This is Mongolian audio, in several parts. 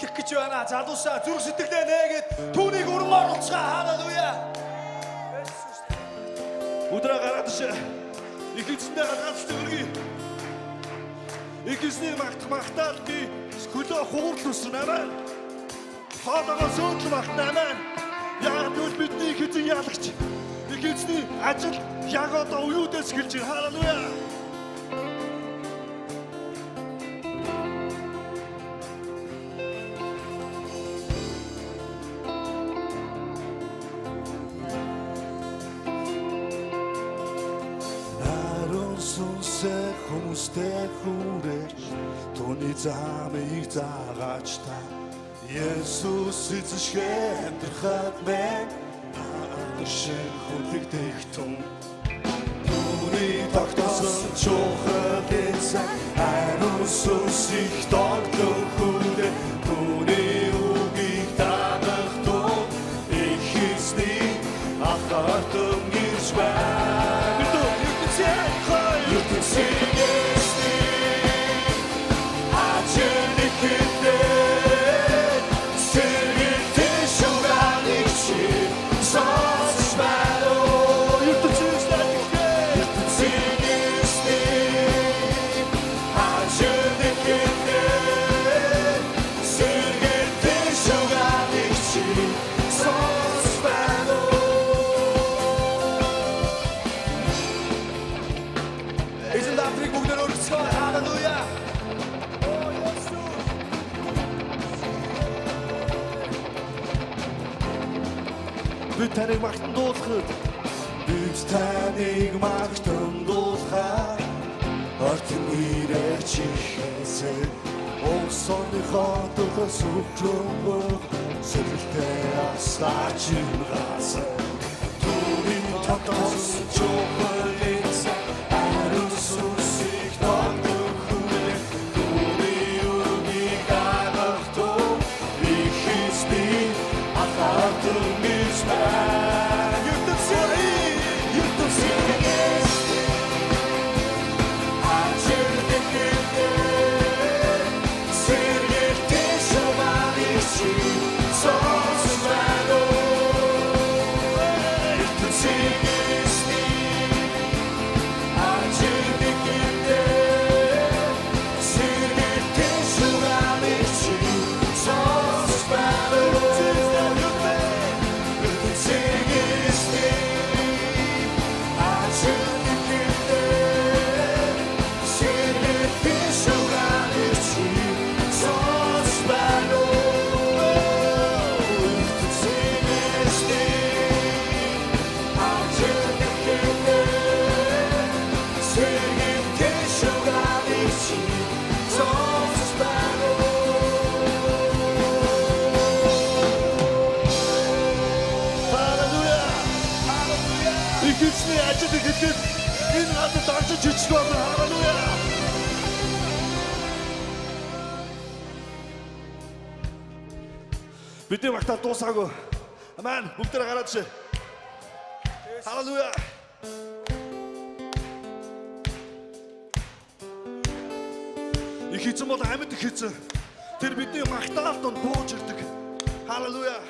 итгэх гэж байна. Залуусаа зүрх сэтгэлээ нээгээд түүнийг өргөн оруулцгаа. Халелуя. Өдрөө гараад ш. Их эзэндээ ганц төгөргий. Их эзний магтаал би хөлөө хуурл үснэ амин. Хоолойгоо сөөдөл багтна амин. Яагаад гэвэл бидний их эзэн яалагч. Их эзний ажил яг одоо уюудаас эхэлж байна. Халелуя. Хүмүүстэй хүрэж түүний замыг заагач та Есүс эзэшгээ амьдрахад мэн шиг хүлэгдэх тун түүний тогтоосон чухал эзэн ариун сүнс их тогтох хүлээ түүний үгийг дагах тун их эзний ахартан гэрч байна Бид таныг магтан дуулахад бид таныг магтан дуулахад Ортон ирэх чихээсээ Овсоныхоо духас үхрөмбөг Сэрэлтэй асаач имгаас Түүний тогтоосон чухал эзэн ариун сүнсийг тогтох хүлээ Түүний үгийг дагах тун их эзний ахартан гэрч байна Энэ надад орж жижиг байна. Халелуя. Бидний магтаал дуусаагүй. Амен. Бүгдээ гараад шээ. Халелуя. Их эзэн бол амьд их эзэн. Тэр бидний магтаалд нь бууж ирдэг. Халелуя.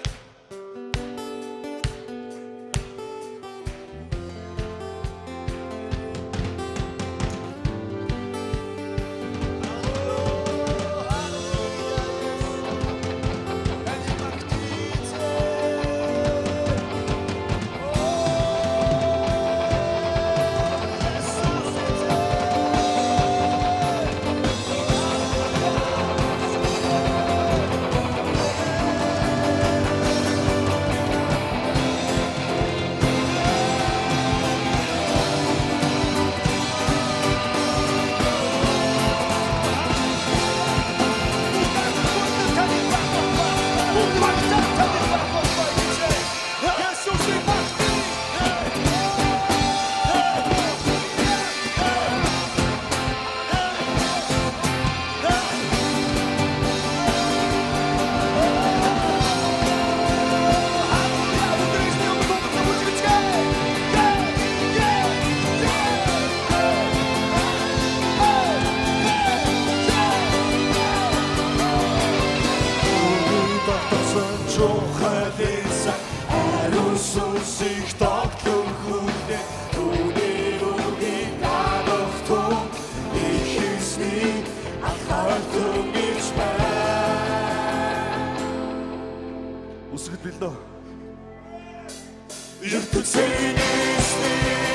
чухалсан ариун сүнсийг тогтлон хүлээ түүний үгийг дагах түн их эсний анхаалтан гэж байна. Үсгэд билээ. ертөнцийн эсний